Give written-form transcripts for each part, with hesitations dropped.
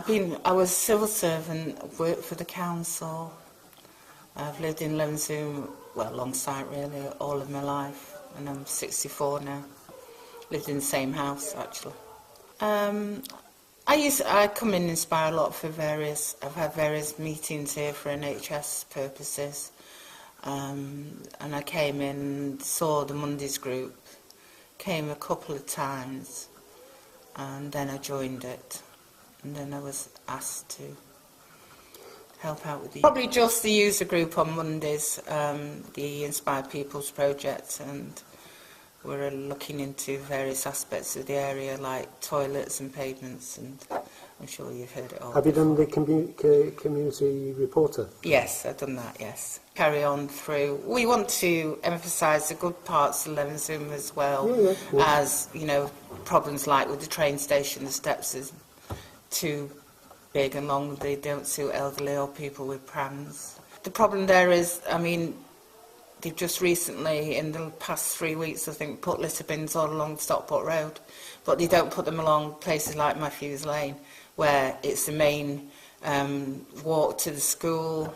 I was a civil servant, worked for the council. I've lived in Levenshulme, well, alongside really, all of my life, and I'm 64 now. Lived in the same house, actually. I come in Inspire a lot for I've had various meetings here for NHS purposes. And I came in and saw the Mondays group, came a couple of times, and then I joined it. And then I was asked to help out with probably just the user group on Mondays, the Inspired People's Project, and we're looking into various aspects of the area like toilets and pavements, and I'm sure you've heard it all. Have you done the community reporter? Yes, I've done that, yes. Carry on through. We want to emphasise the good parts of Levenshulme as well, as, you know, problems like with the train station, the steps is too big and long, they don't suit elderly or people with prams. The problem there is, I mean, they've just recently, in the past 3 weeks, I think, put litter bins all along Stockport Road, but they don't put them along places like Matthews Lane, where it's the main walk to the school.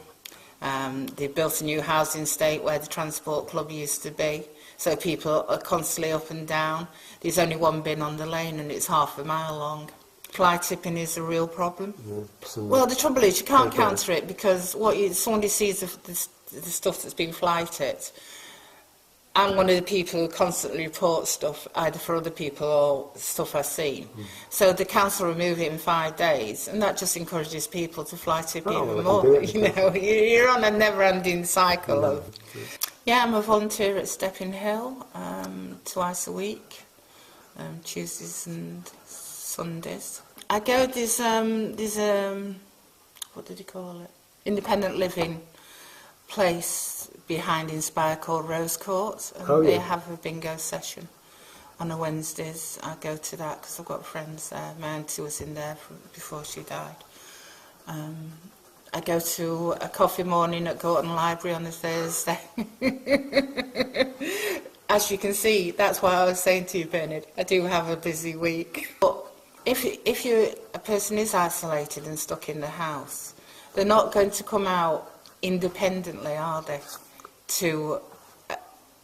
They've built a new housing estate where the transport club used to be, so people are constantly up and down. There's only one bin on the lane and it's half a mile long. Fly tipping is a real problem. Well, the trouble is you can't counter it, because somebody sees the stuff that's been fly tipped. I'm one of the people who constantly report stuff, either for other people or stuff I've seen. So the council remove it in 5 days, and that just encourages people to fly tip even more. You know, you're on a never-ending cycle of... Yeah, I'm a volunteer at Stepping Hill, twice a week, Tuesdays and Sundays. I go, there's what did he call it? Independent living place behind Inspire called Rose Court, and they have a bingo session on a Wednesdays. I go to that because I've got friends there. My auntie was in there before she died. I go to a coffee morning at Gorton Library on a Thursday. As you can see, that's why I was saying to you, Bernard, I do have a busy week. But if a person is isolated and stuck in the house, they're not going to come out independently, are they, to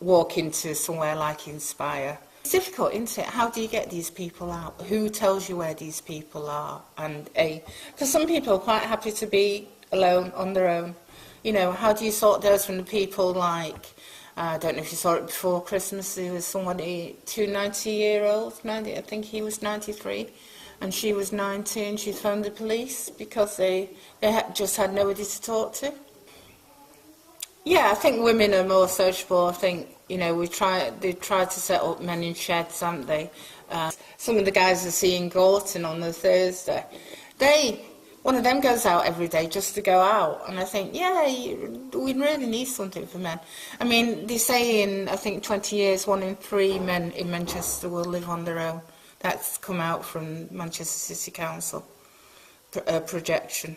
walk into somewhere like Inspire? It's difficult, isn't it? How do you get these people out? Who tells you where these people are? And because some people are quite happy to be alone, on their own. You know, how do you sort those from the people like, I don't know if you saw it before Christmas, there was somebody, 90-year-olds, I think he was 93, and she was 90, and she phoned the police because they just had nobody to talk to. Yeah, I think women are more sociable. I think, you know, they tried to set up men in sheds, haven't they? Some of the guys I see in Gorton on the Thursday, one of them goes out every day just to go out, and I think, yeah, we really need something for men. I mean, they say in, I think, 20 years, 1 in 3 men in Manchester will live on their own. That's come out from Manchester City Council projection.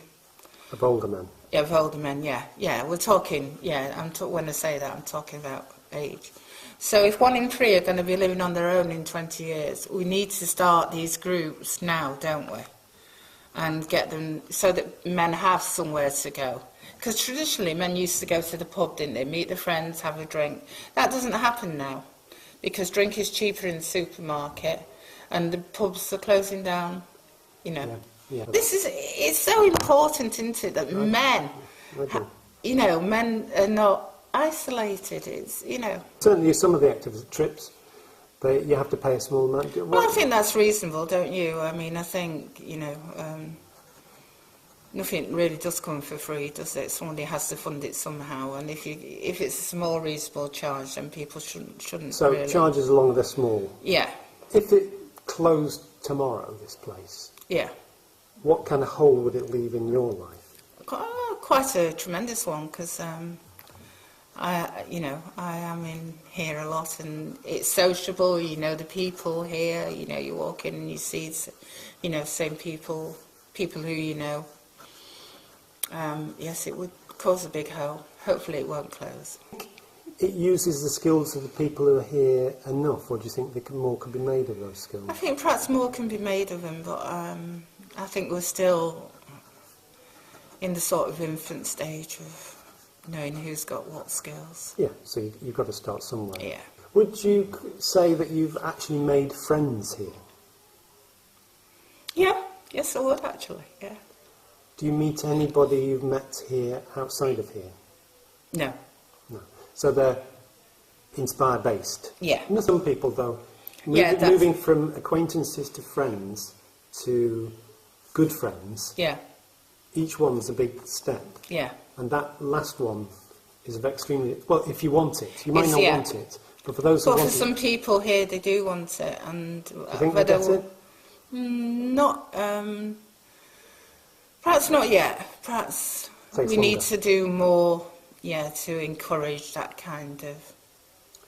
Of older men? Yeah, of older men, yeah. Yeah, we're talking, yeah, when I say that, I'm talking about age. So if 1 in 3 are going to be living on their own in 20 years, we need to start these groups now, don't we? And get them so that men have somewhere to go. Because traditionally men used to go to the pub, didn't they? Meet their friends, have a drink. That doesn't happen now, because drink is cheaper in the supermarket and the pubs are closing down, you know. Yeah. It's so important, isn't it, that men, you know, men are not isolated. It's, you know. Certainly some of the activity trips, you have to pay a small amount. Well, I think that's reasonable, don't you? I mean, I think, you know, nothing really does come for free, does it? Somebody has to fund it somehow, and if it's a small, reasonable charge, then people shouldn't. So really. Charges along the small. Yeah. If it closed tomorrow, this place. Yeah. What kind of hole would it leave in your life? Quite a tremendous one, because I am in here a lot, and it's sociable. You know the people here. You know, you walk in and you see, you know, same people who you know. Yes, it would cause a big hole. Hopefully, it won't close. It uses the skills of the people who are here enough, or do you think more could be made of those skills? I think perhaps more can be made of them, but I think we're still in the sort of infant stage of knowing who's got what skills. Yeah, so you've got to start somewhere. Yeah. Would you say that you've actually made friends here? Yeah, yes I would actually, yeah. Do you meet anybody you've met here outside of here? No. No. So they're Inspire based? Yeah. You know, some people though, moving from acquaintances to friends to good friends, yeah, each one's a big step. yeah. And that last one is of extremely, well, if you want it, you might It's, not yeah. want it, but for those who But for want some people here, they do want it, and do you think they get it? Not, perhaps not yet. Perhaps Takes we need longer. to do more, yeah, to encourage that kind of.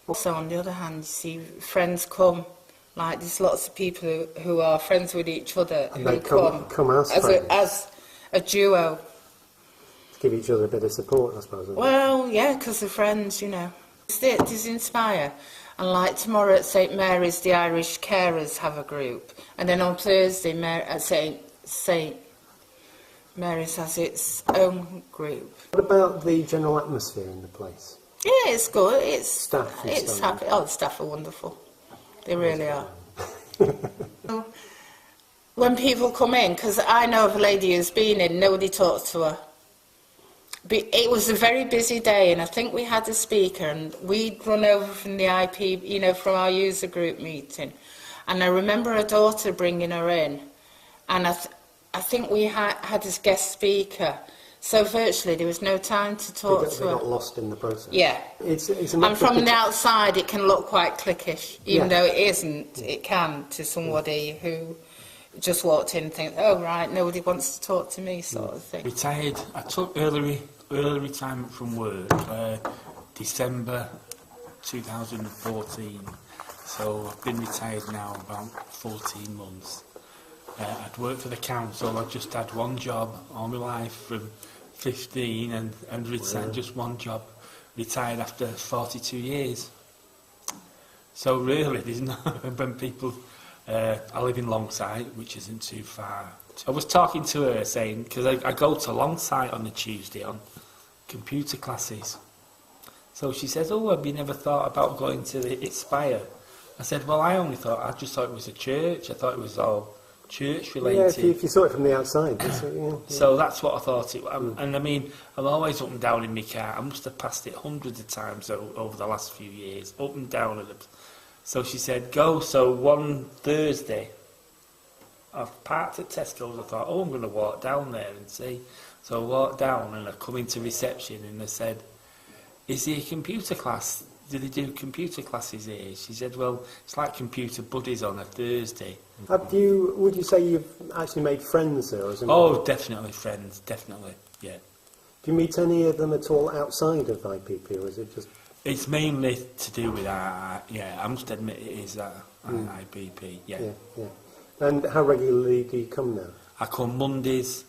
Also, on the other hand, you see friends come. Like there's lots of people who are friends with each other And who they come as friends. as a duo. Give each other a bit of support, I suppose. isn't it? Well, yeah, because they're friends, you know. It's Inspire. And like tomorrow at St Mary's, the Irish carers have a group. And then on Thursday, at St Mary's has its own group. What about the general atmosphere in the place? Yeah, it's good. Staff and It's stuff. happy. Oh, the staff are wonderful. They really are. When people come in, because I know of a lady who's been in, nobody talks to her. It was a very busy day, and I think we had a speaker, and we'd run over from the IP, you know, from our user group meeting. And I remember her daughter bringing her in, and I think we had this guest speaker. So virtually there was no time to talk to They her. got lost in the process. Yeah. It's a And matter from of the outside it can look quite cliquish, even Yeah. though it isn't. It can to somebody who just walked in and think, oh right, nobody wants to talk to me, sort of thing. Retired. I took early retirement from work, December 2014. So I've been retired now about 14 months. I'd worked for the council. I just had one job all my life from 15 and retired just one job. Retired after 42 years. So really, there's no when people. I live in Longside, which isn't too far. I was talking to her saying, because I go to Longside on the Tuesday on computer classes. So she says, oh, have you never thought about going to the Inspire? I said, well, I just thought it was a church. I thought it was all church related. Yeah, if you saw it from the outside. Yeah. So that's what I thought it was. And I mean, I'm always up and down in my car. I must have passed it hundreds of times over the last few years, up and down at it. So she said, go. So one Thursday, I've parked at Tesco's. I thought, oh, I'm going to walk down there and see. So I walked down and I come into reception and they said, is there a computer class? Do they do computer classes here? She said, well, it's like computer buddies on a Thursday. Would you say you've actually made friends there? Or Oh, definitely friends, definitely, yeah. Do you meet any of them at all outside of IPP, or is it just... It's mainly to do with yeah, I must admit it is IPP, yeah. Yeah. And how regularly do you come now? I come Mondays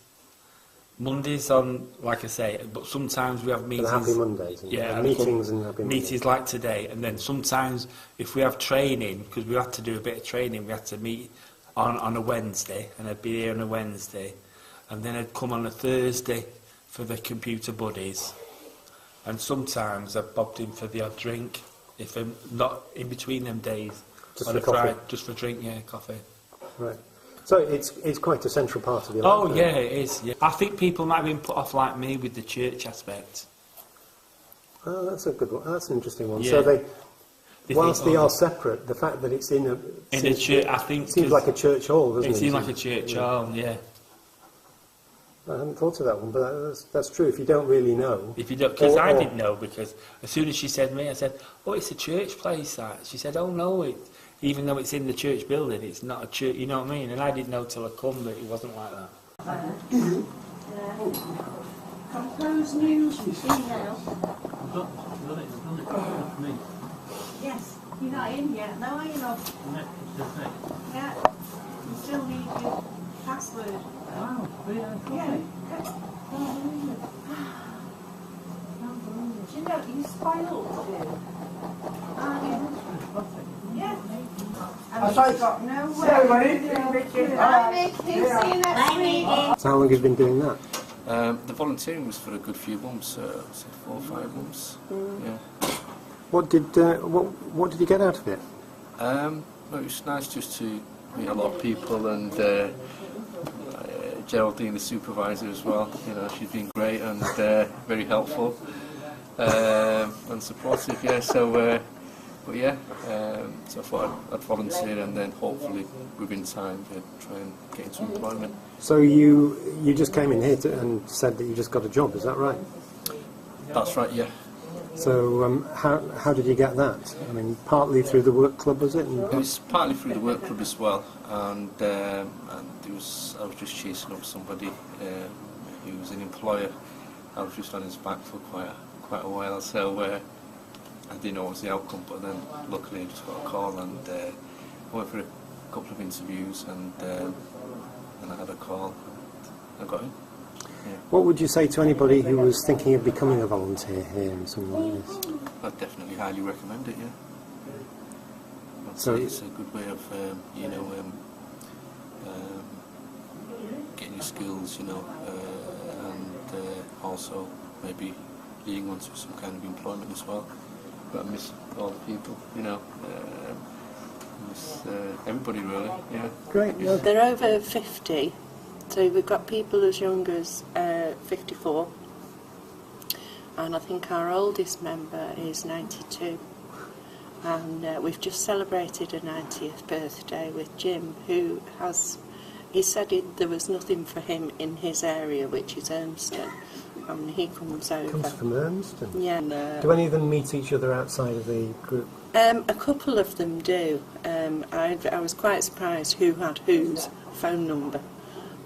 on, like I say, but sometimes we have meetings. The Happy Mondays, yeah, and meetings and Happy Mondays. Meetings like today, and then sometimes if we have training, because we have to do a bit of training, we have to meet on a Wednesday, and I'd be here on a Wednesday, and then I'd come on a Thursday for the computer buddies, and sometimes I've bobbed in for the odd drink if I'm not in between them days. Just on for a coffee? Friday, just for drink, yeah, coffee. Right. So it's quite a central part of your life. Oh, yeah, it is. Yeah. I think people might have been put off like me with the church aspect. Oh, that's a good one. That's an interesting one. Yeah. So They whilst think, they oh, are separate, the fact that it's in a church, I think, seems like a church hall, doesn't it? It seems like a church hall, yeah. I hadn't thought of that one, but that's true. If you don't really know, If you don't, because I didn't know, because as soon as she said me, I said, "Oh, it's a church place." That she said, "Oh no, even though it's in the church building, it's not a church." You know what I mean? And I didn't know till I come that it wasn't like that. Compose news email. Yes, you're not in yet, no, are you not? Yeah, you still need your password. Wow, Yeah. Do you know, you spoiled, are you? Yeah. And You've got no way. Bye, Mick. See you next week. So how long have you been doing that? The volunteering was for a good few months, say 4 or 5 months. Yeah. What did you get out of it? Well, it was nice just to meet a lot of people, and Geraldine, the supervisor, as well. You know, she's been great and very helpful and supportive. Yeah. So, but yeah. So I thought I'd volunteer, and then hopefully within time try and get into employment. So you just came in here and said that you just got a job. Is that right? That's right. Yeah. So how did you get that? I mean, partly through the work club, was it? It was partly through the work club as well, and I was just chasing up somebody who was an employer. I was just on his back for quite a while, so I didn't know what was the outcome. But then luckily I just got a call, and I went for a couple of interviews, and I had a call. I got in. Yeah. What would you say to anybody who was thinking of becoming a volunteer here in something like this? I'd definitely highly recommend it, yeah. I'd So say it's a good way of, getting your skills, and also maybe leading on to some kind of employment as well. But I miss all the people, miss everybody really, yeah. great. Yeah. They're over 50. So we've got people as young as 54, and I think our oldest member is 92, and we've just celebrated a 90th birthday with Jim, who he said there was nothing for him in his area, which is Urmston, and he comes over. Comes from Urmston? Yeah. Do any of them meet each other outside of the group? A couple of them do. I was quite surprised who had whose phone number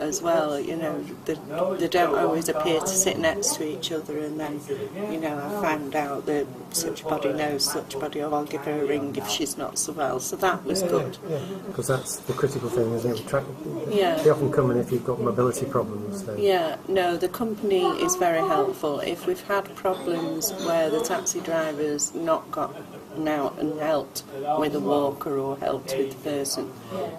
as well. They don't always appear to sit next to each other, and then I found out that such body knows such body, or I'll give her a ring if she's not so well, so that was good. Because that's the critical thing, isn't it? Yeah. They often come in if you've got mobility problems. Then. Yeah, no, the company is very helpful. If we've had problems where the taxi driver's not got out and helped with a walker or helped with the person,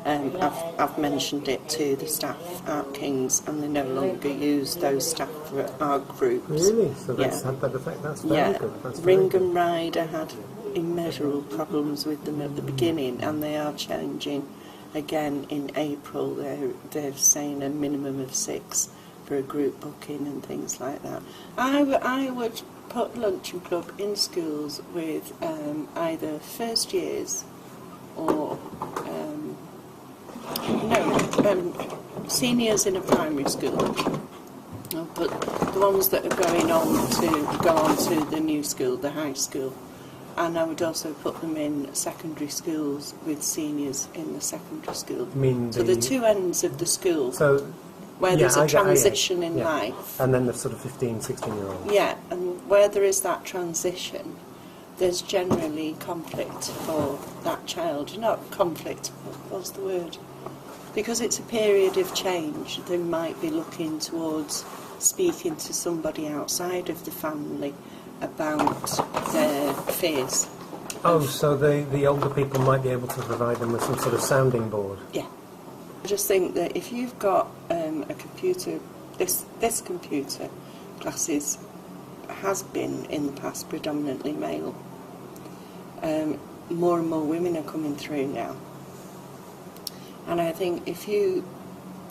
I've mentioned it to the staff at King's, and they no longer use those staff for our groups. Really? So that's had that effect? That's very good. That's Ring and Rider had immeasurable problems with them at the beginning, and they are changing again in April. They're saying a minimum of 6 for a group booking and things like that. I would put Luncheon Club in schools with either first years or seniors in a primary school. But the ones that are going on to go on to the new school, the high school, and I would also put them in secondary schools with seniors in the secondary school. So the two ends of the school. So where there's a transition in life. And then the sort of 15, 16-year-olds. Yeah, and where there is that transition, there's generally conflict for that child. Not conflict, what's the word? Because it's a period of change, they might be looking towards speaking to somebody outside of the family about their fears. Oh, so the older people might be able to provide them with some sort of sounding board. Yeah. I just think that if you've got a computer, this computer classes has been in the past predominantly male. More and more women are coming through now. And I think if you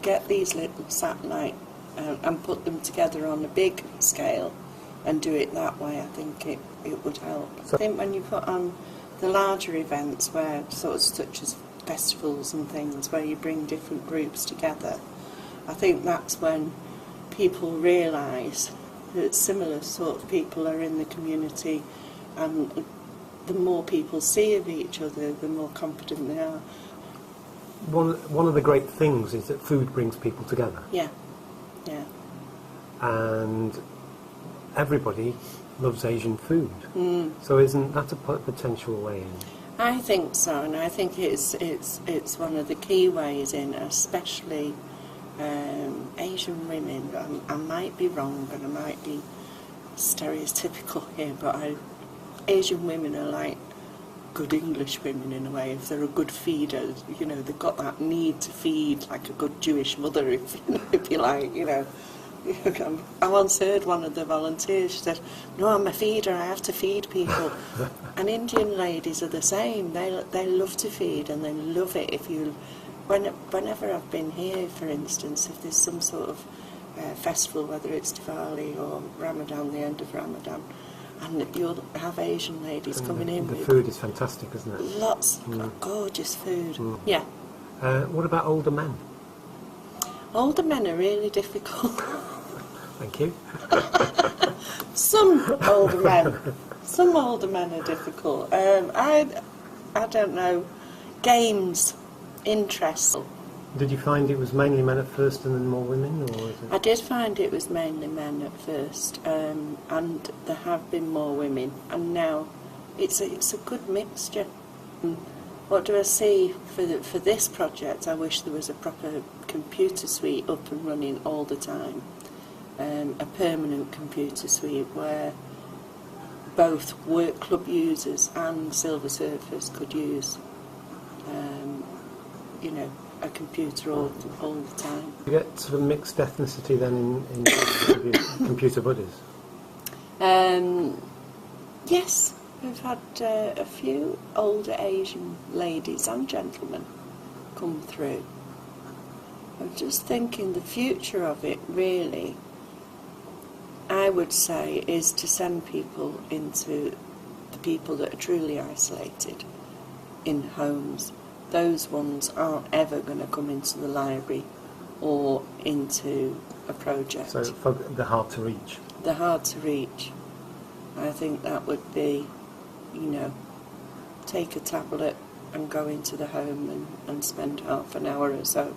get these little satellite and put them together on a big scale and do it that way, I think it would help. I think when you put on the larger events where sort of such as festivals and things where you bring different groups together, I think that's when people realise that similar sort of people are in the community, and the more people see of each other, the more confident they are. One of the great things is that food brings people together. Yeah. And everybody loves Asian food. So isn't that a potential way in? I think so, and I think it's one of the key ways in, especially Asian women. I might be wrong and I might be stereotypical here, but Asian women are like good English women in a way, if they're a good feeder, you know, they've got that need to feed like a good Jewish mother, if you like, you know. I once heard one of the volunteers, she said, no, I'm a feeder, I have to feed people. And Indian ladies are the same, they love to feed and they love it. Whenever I've been here, for instance, if there's some sort of festival, whether it's Diwali or Ramadan, the end of Ramadan, and you'll have Asian ladies coming in the with... food is fantastic, isn't it? Lots of gorgeous food. Yeah. What about older men? Older men are really difficult. Thank you. Some older men are difficult. I don't know. Games, interests. Did you find it was mainly men at first and then more women, or is it? I did find it was mainly men at first, and there have been more women, and now it's a good mixture. What do I see for this project? I wish there was a proper computer suite up and running all the time, a permanent computer suite where both work club users and silver surfers could use, you know, a computer all the time. You get sort of mixed ethnicity then in your computer buddies? Yes, we've had a few older Asian ladies and gentlemen come through. I'm just thinking the future of it, really, I would say, is to send people into the people that are truly isolated in homes. Those ones aren't ever going to come into the library or into a project. So they're hard to reach. They're hard to reach. I think that would be, you know, take a tablet and go into the home and spend half an hour or so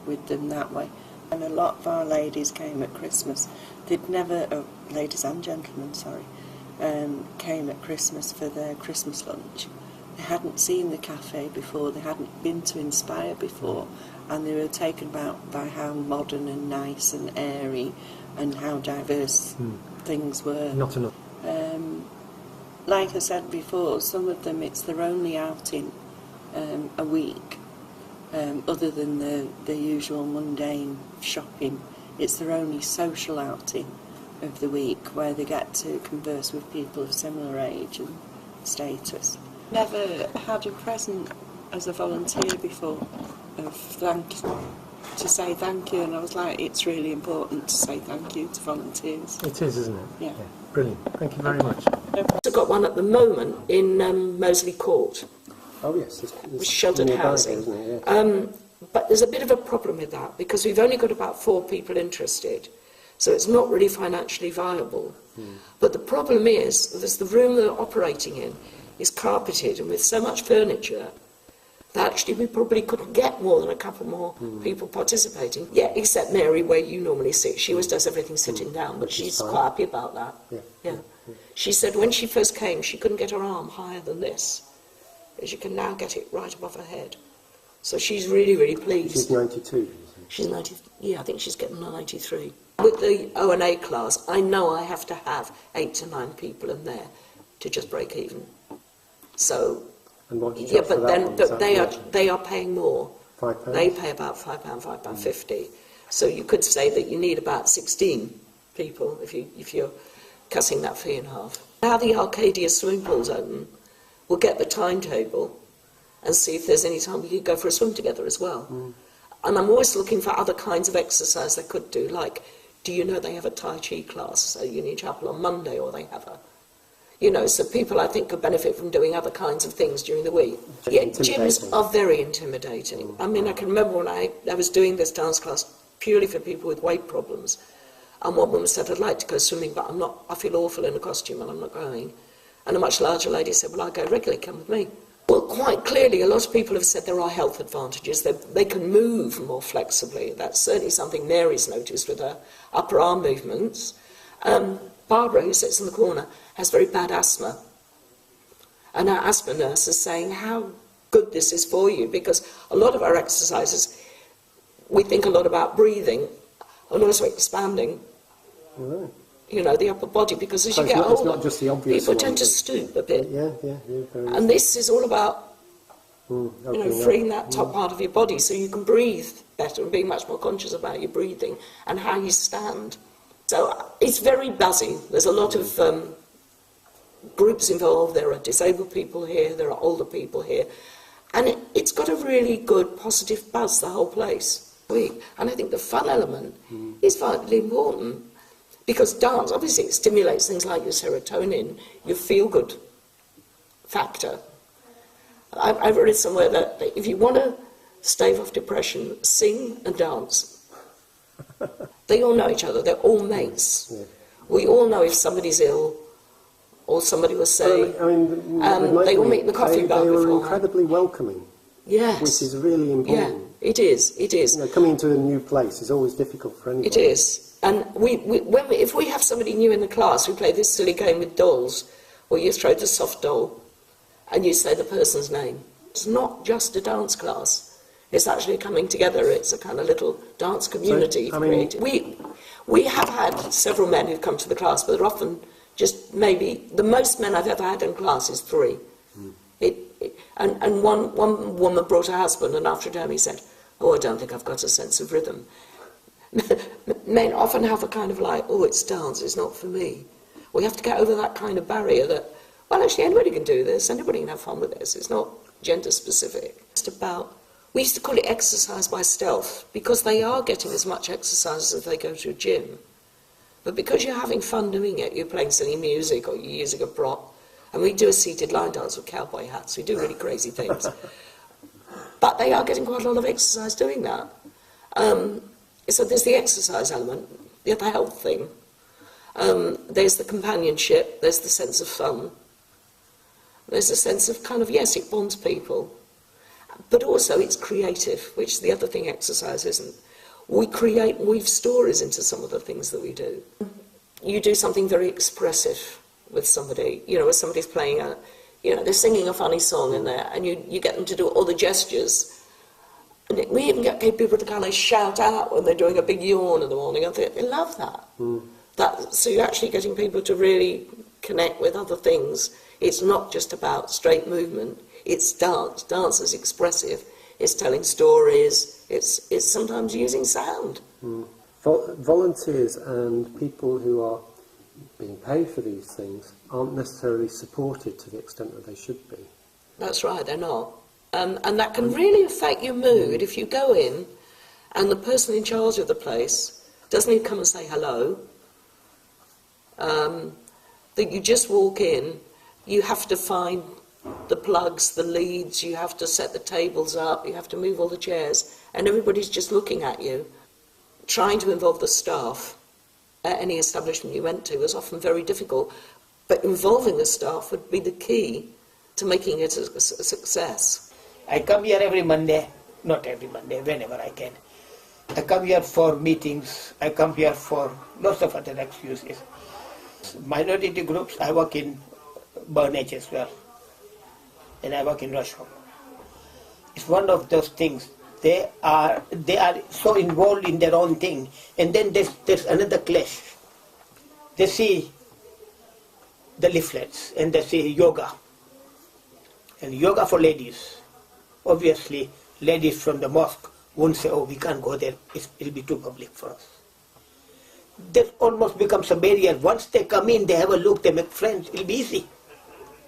with them that way. And a lot of our ladies came at Christmas. They'd never, ladies and gentlemen, sorry, came at Christmas for their Christmas lunch. They hadn't seen the cafe before, they hadn't been to Inspire before, and they were taken about by how modern and nice and airy and how diverse things were. Not enough. Like I said before, some of them it's their only outing a week, other than the usual mundane shopping. It's their only social outing of the week where they get to converse with people of similar age and status. Never had a present as a volunteer before to say thank you, and I was like, it's really important to say thank you to volunteers. It is, isn't it? Yeah. Brilliant. Thank you very much. I've got one at the moment in Moseley Court, Oh yes, with sheltered nearby, housing. isn't it? Yeah. But there's a bit of a problem with that because we've only got about 4 people interested, so it's not really financially viable. But the problem is, there's the room they're operating in is carpeted and with so much furniture that actually we probably couldn't get more than a couple more people participating. Yeah, except Mary, where you normally sit. She always does everything sitting down, but she's quite happy about that. Yeah. She said when she first came, she couldn't get her arm higher than this. As you can now get it right above her head. So she's really, really pleased. She's 92. She's 90, yeah, I think she's getting on 93. With the O&A class, I know I have to have 8 to 9 people in there to just break even. So, And what do you yeah, charge for but that then one? they are paying more. £5? They pay about £5, £5.50. So you could say that you need about 16 people if you're cutting that fee in half. Now the Arcadia swimming pool's open, we'll get the timetable and see if there's any time we could go for a swim together as well. And I'm always looking for other kinds of exercise they could do, like, do you know they have a Tai Chi class, so Union Chapel on Monday, or they have a, you know, so people I think could benefit from doing other kinds of things during the week. Yeah, gyms are very intimidating. I mean, I can remember when I was doing this dance class purely for people with weight problems, and one woman said, I'd like to go swimming, but I feel awful in a costume and I'm not going. And a much larger lady said, well, I go regularly, come with me. Well, quite clearly, a lot of people have said there are health advantages. They can move more flexibly. That's certainly something Mary's noticed with her upper arm movements. Barbara, who sits in the corner, has very bad asthma. And our asthma nurse is saying how good this is for you, because a lot of our exercises, we think a lot about breathing and also expanding. Right. you know, the upper body, because as So you get it's older, not just the obvious people one, tend to is it? stoop a bit. Yeah, very And this is all about, you know, opening up. freeing that top part of your body so you can breathe better and being much more conscious about your breathing and how you stand. So it's very buzzy. There's a lot of groups involved. There are disabled people here, there are older people here. And it's got a really good positive buzz, the whole place. And I think the fun element is vitally important, because dance, obviously, it stimulates things like your serotonin, your feel-good factor. I've read somewhere that if you want to stave off depression, sing and dance. They all know each other, they're all mates. Yeah. We all know if somebody's ill, or somebody will say, they all meet in the coffee bar They were beforehand. incredibly welcoming, Yes. which is really important. Yeah, it is. You know, coming into a new place is always difficult for anybody. It is. And if we have somebody new in the class, we play this silly game with dolls, where you throw the soft doll and you say the person's name. It's not just a dance class. It's actually coming together. It's a kind of little dance community created. We have had several men who've come to the class, but they're often just maybe, the most men I've ever had in class is 3. And one woman brought her husband, and after a time he said, "Oh, I don't think I've got a sense of rhythm." Men often have a kind of like, "Oh, it's dance, it's not for me." We have to get over that kind of barrier that, well, actually anybody can do this, anybody can have fun with this, it's not gender specific. It's about, we used to call it exercise by stealth, because they are getting as much exercise as they go to a gym. But because you're having fun doing it, you're playing silly music or you're using a prop, and we do a seated line dance with cowboy hats, we do really crazy things. But they are getting quite a lot of exercise doing that. So there's the exercise element, the health thing. There's the companionship, there's the sense of fun. There's a sense of kind of, yes, it bonds people. But also it's creative, which is the other thing exercise isn't. We weave stories into some of the things that we do. You do something very expressive with somebody, you know, where somebody's playing they're singing a funny song in there, and you get them to do all the gestures. And we even get people to kind of shout out when they're doing a big yawn in the morning. I think they love that. So you're actually getting people to really connect with other things. It's not just about straight movement. It's dance. Dance is expressive. It's telling stories. It's sometimes using sound. Volunteers and people who are being paid for these things aren't necessarily supported to the extent that they should be. That's right, they're not. And that can really affect your mood if you go in and the person in charge of the place doesn't even come and say hello. That you just walk in, you have to find the plugs, the leads, you have to set the tables up, you have to move all the chairs, and everybody's just looking at you. Trying to involve the staff at any establishment you went to was often very difficult, but involving the staff would be the key to making it a success. I come here every Monday, not every Monday, whenever I can. I come here for meetings, I come here for lots of other excuses. Minority groups, I work in Burnage as well, and I work in Rusholme. It's one of those things. They are so involved in their own thing, and then there's another clash. They see the leaflets and they see yoga, and yoga for ladies. Obviously, ladies from the mosque won't say, "Oh, we can't go there, it'll be too public for us." That almost becomes a barrier. Once they come in, they have a look, they make friends, it'll be easy.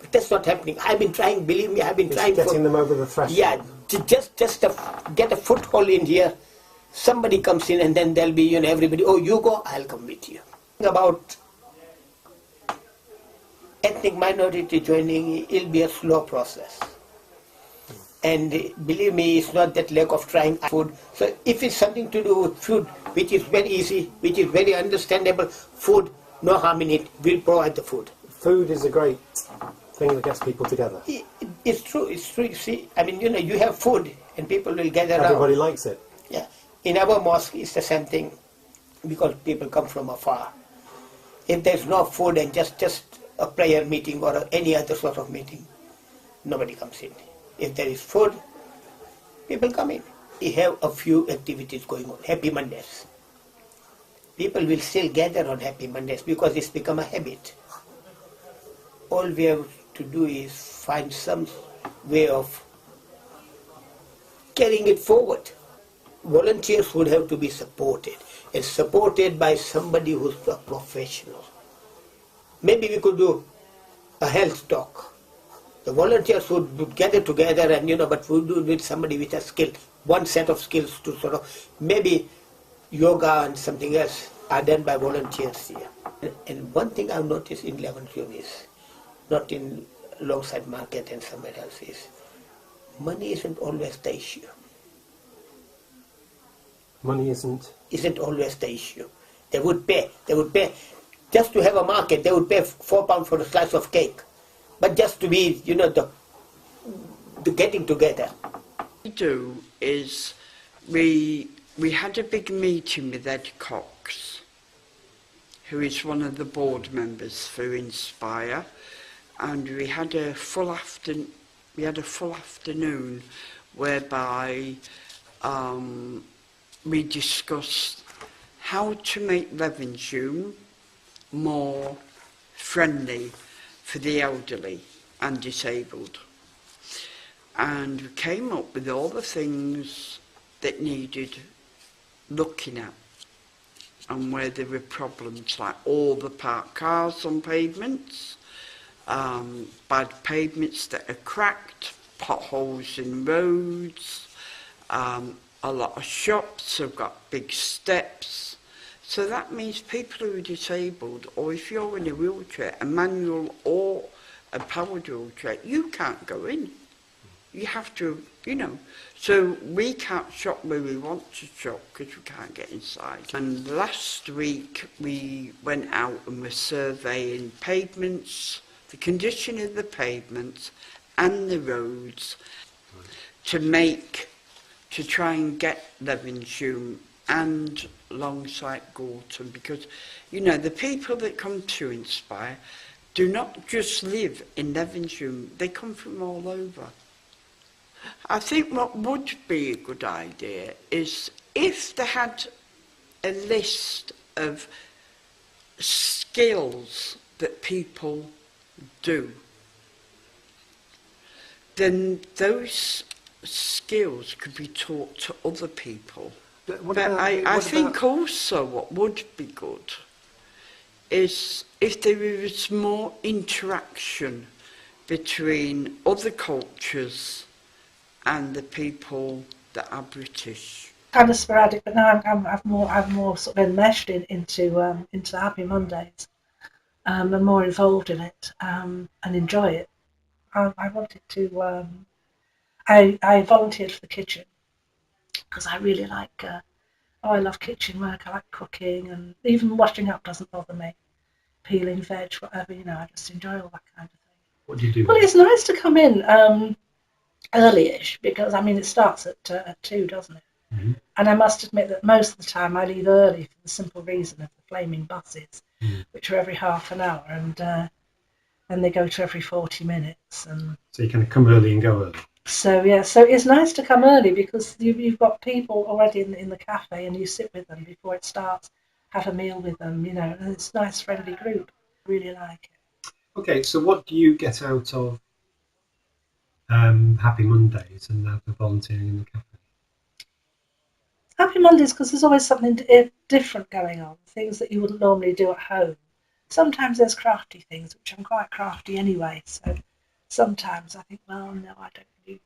But that's not happening. I've been trying, believe me, I've been trying. Getting them over the threshold. Yeah, just to get a foothold in here. Somebody comes in and then there'll be, everybody, "Oh, you go, I'll come with you." About ethnic minority joining, it'll be a slow process. And believe me, it's not that lack of trying food. So if it's something to do with food, which is very easy, which is very understandable, food, no harm in it, we'll provide the food. Food is a great thing that gets people together. It's true. You see, I mean, you have food and people will gather around. Everybody likes it. Yeah. In our mosque, it's the same thing, because people come from afar. If there's no food and just a prayer meeting or any other sort of meeting, nobody comes in. If there is food, people come in. We have a few activities going on. Happy Mondays. people will still gather on Happy Mondays because it's become a habit. All we have to do is find some way of carrying it forward. Volunteers would have to be supported, and supported by somebody who's a professional. Maybe we could do a health talk. The volunteers would gather together and, but we would do it with somebody with a skill, one set of skills to sort of, maybe yoga and something else are done by volunteers here. And one thing I've noticed in Levenshulme is, not in Longside Market and somewhere else, is money isn't always the issue. Money isn't? Isn't always the issue. They would pay, just to have a market, they would pay £4 for a slice of cake. But just to be, the getting together. What we do is we had a big meeting with Ed Cox, who is one of the board members for Inspire, and we had a full afternoon whereby we discussed how to make Levenshulme more friendly for the elderly and disabled. And we came up with all the things that needed looking at and where there were problems, like all the parked cars on pavements, bad pavements that are cracked, potholes in roads, a lot of shops have got big steps. So that means people who are disabled, or if you're in a wheelchair, a manual or a powered wheelchair, you can't go in. You have to, So we can't shop where we want to shop because we can't get inside. And last week we went out and were surveying pavements, the condition of the pavements and the roads to try and get Levenshulme and Longside Gorton, because the people that come to Inspire do not just live in Levenshulme, they come from all over. I think what would be a good idea is if they had a list of skills that people do, then those skills could be taught to other people. But I think also what would be good is if there was more interaction between other cultures and the people that are British. Kind of sporadic, but now I've more sort of enmeshed into Happy Mondays, and more involved in it, and enjoy it. I wanted to. I volunteered for the kitchen because I really like. I love kitchen work. I like cooking, and even washing up doesn't bother me. Peeling veg, whatever, I just enjoy all that kind of thing. What do you do? Well, it's nice to come in early-ish because it starts at 2, doesn't it? Mm-hmm. And I must admit that most of the time I leave early for the simple reason of the flaming buses, which are every half an hour, and they go to every 40 minutes. And so you kind of come early and go early. So it's nice to come early because you've got people already in the cafe and you sit with them before it starts, have a meal with them, and it's a nice friendly group. I really like it. Okay, so what do you get out of Happy Mondays and out of volunteering in the cafe? Happy Mondays because there's always something different going on, things that you wouldn't normally do at home. Sometimes there's crafty things, which I'm quite crafty anyway, so sometimes I think, well, no, I don't really.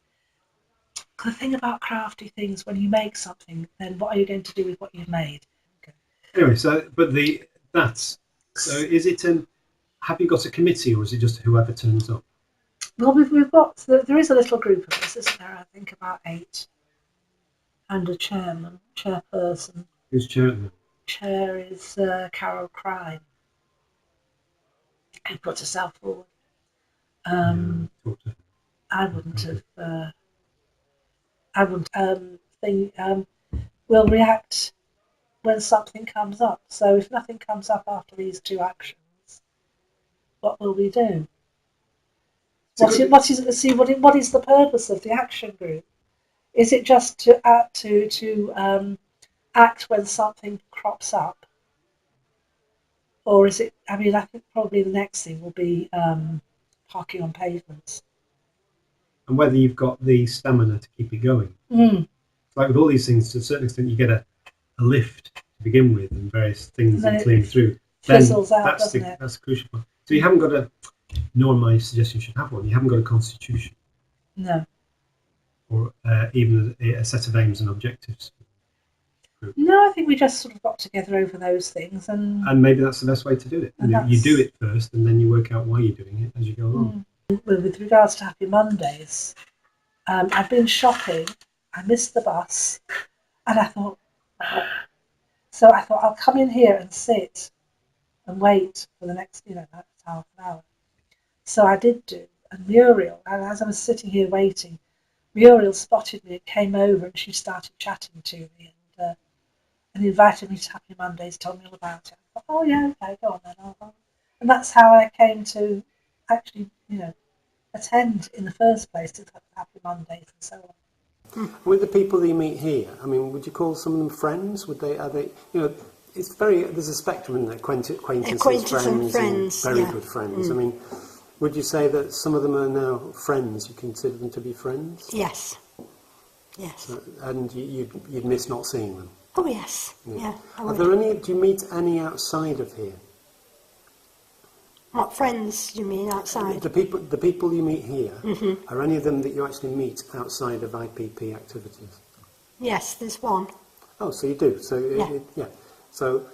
The thing about crafty things, when you make something, then what are you going to do with what you've made? Okay. Anyway, so is it have you got a committee or is it just whoever turns up? Well, we've got, there is a little group of us, isn't there? I think about 8. And a chairperson. Who's chairman? Chair is Carol Crine, who put herself forward. I wouldn't have. We'll react when something comes up. So if nothing comes up after these 2 actions, what will we do? What is the purpose of the action group? Is it just to act when something crops up, Or is it, I mean, I think probably the next thing will be parking on pavements. And whether you've got the stamina to keep it going. Like with all these things, to a certain extent, you get a lift to begin with and various things And then and clean through. Fizzles out, that's doesn't it? that's the crucial part. So you haven't got a, nor am I suggesting you should have one, you haven't got a constitution No. or even a set of aims and objectives. No, I think we just sort of got together over those things. And maybe that's the best way to do it. You do it first and then you work out why you're doing it as you go along. With regards to Happy Mondays, I've been shopping, I missed the bus, and I thought, so I thought I'll come in here and sit and wait for the next, next half an hour. So I did do, and Muriel, and as I was sitting here waiting, Muriel spotted me and came over and she started chatting to me and invited me to Happy Mondays, told me all about it. I thought, oh yeah, okay, go on then. And that's how I came to actually, attend in the first place to Happy Mondays and so on. With the people that you meet here, I mean, would you call some of them friends? Are they, it's there's a spectrum in there, acquaintances, friends, and very good friends. I mean, would you say that some of them are now friends? You consider them to be friends? Yes. Yes. And you'd miss not seeing them? Oh, yes. Yeah. Do you meet any outside of here? What friends you mean outside? The people you meet here, are any of them that you actually meet outside of IPP activities? Yes, there's one. Oh, so you do. So So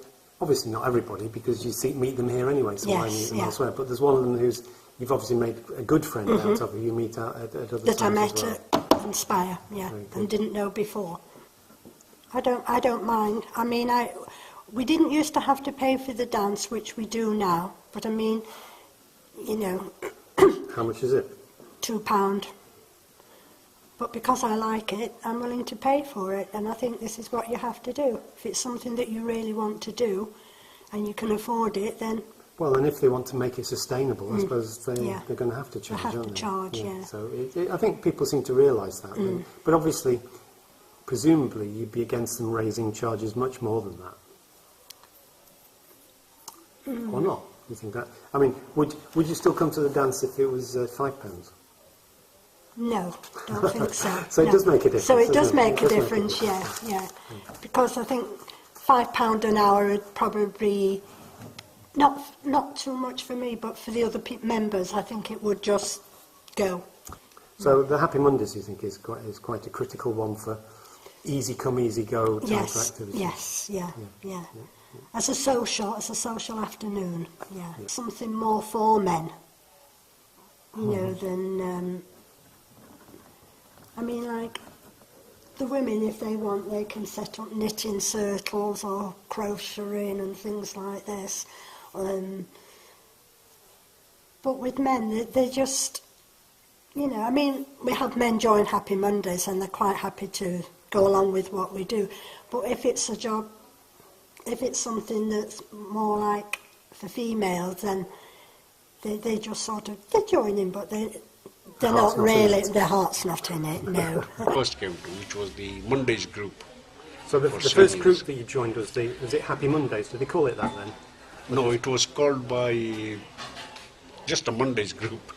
obviously not everybody, because you meet them here anyway. So why meet them elsewhere? But there's one of them who's you've obviously made a good friend out of. You meet at other times that I met as well. at Inspire, and didn't know before. I don't mind. I mean, we didn't used to have to pay for the dance, which we do now. But I mean, How much is it? £2. But because I like it, I'm willing to pay for it. And I think this is what you have to do. If it's something that you really want to do, and you can afford it, then. Well, and if they want to make it sustainable, I suppose they're going to have to charge, aren't they? Yeah. So I think people seem to realise that. But obviously, presumably, you'd be against them raising charges much more than that. Or not? You think that? I mean, would you still come to the dance if it was £5? No, don't think so. So it does make a difference. So it does make a difference, yeah. Because I think £5 an hour would probably not too much for me, but for the other members, I think it would just go. So the Happy Mondays, you think, is quite a critical one for easy come, easy go type of activities? Yes, yeah. As a social afternoon, something more for men, than, I mean, like, the women, if they want, they can set up knitting circles or crocheting and things like this. But with men, they just, I mean, we have men join Happy Mondays and they're quite happy to go along with what we do. But if it's a job, if it's something that's more like for females, then they just sort of, they join in, but they're not really, their heart's not in it, no. First came to, which was the Mondays group. So the first group that you joined was it Happy Mondays? Did they call it that then? No, it was called by just a Mondays group.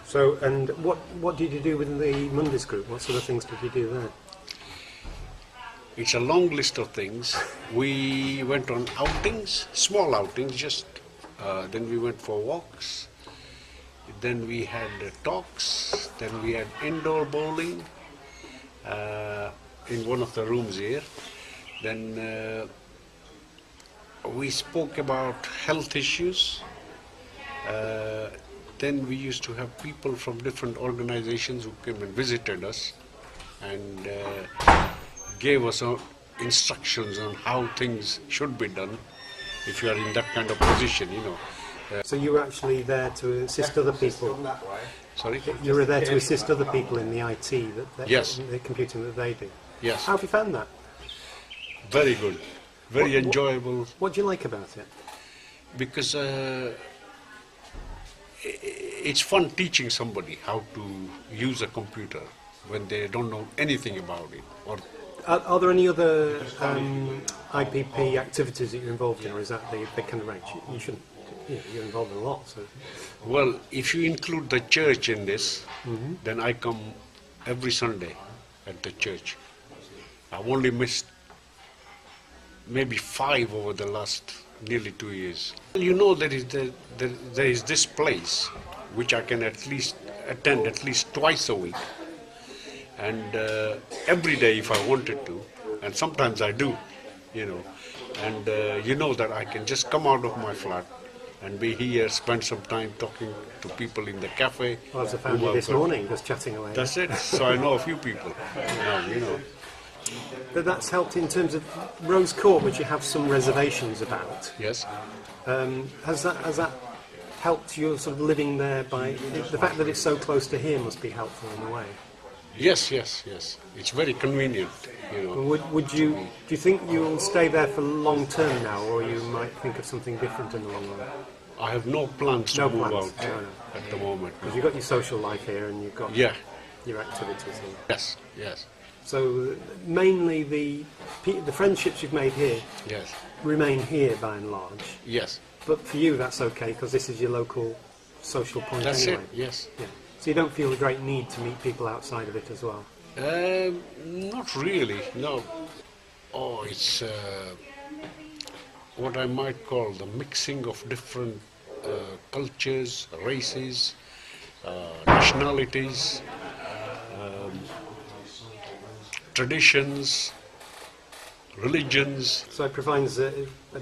So, and what did you do within the Mondays group? What sort of things did you do there? It's a long list of things. We went on outings, small outings, just then we went for walks, then we had talks, then we had indoor bowling in one of the rooms here. Then we spoke about health issues. Then we used to have people from different organizations who came and visited us and gave us instructions on how things should be done if you are in that kind of position, So you were actually there to assist other people? Sorry? You were there to assist other people in the IT, yes. The computing that they do? Yes. How have you found that? Very good. Very enjoyable. What do you like about it? Because it's fun teaching somebody how to use a computer when they don't know anything about it, or Are there any other IPP activities that you're involved in, or is that the kind of range? You shouldn't. You're involved in a lot. So. Well, if you include the church in this, then I come every Sunday at the church. I've only missed maybe 5 over the last nearly 2 years. You know, there is this place which I can at least attend at least twice a week, and every day if I wanted to, and sometimes I do, you know, and you know that I can just come out of my flat and be here, spend some time talking to people in the cafe. Well, I found you this morning, just chatting away. That's it. So I know a few people now, you know. But that's helped in terms of Rose Court, which you have some reservations about. Yes. Has that helped you sort of living there by the fact that it's so close to here must be helpful in a way? Yes, yes, yes. It's very convenient, you know. Do you think you'll stay there for long term now, or you might think of something different in the long run? I have no plans to move out at the moment. Because you've got your social life here and you've got your activities here. Yes, yes. So mainly the friendships you've made here remain here by and large. Yes. But for you that's okay because this is your local social point That's anyway. it, yes. Yeah. So you don't feel a great need to meet people outside of it as well? Not really, no. Oh, it's what I might call the mixing of different cultures, races, nationalities, traditions, religions. So it provides a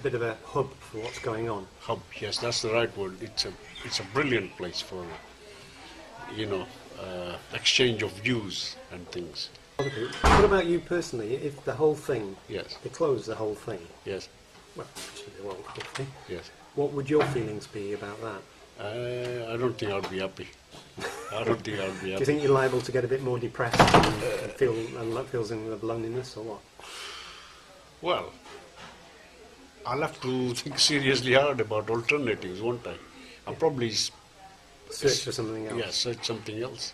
bit of a hub for what's going on. Hub, yes, that's the right word. It's a brilliant place for, you know, exchange of views and things. What about you personally? If the whole thing, they close the whole thing. Yes. Well, actually they won't, hopefully. Yes. What would your feelings be about that? I don't think I'd be happy. I don't think I'd be happy. Do you think you're liable to get a bit more depressed and feels in the loneliness, or what? Well, I'll have to think seriously hard about alternatives, won't I? I'll probably search for something else. Yeah, search something else.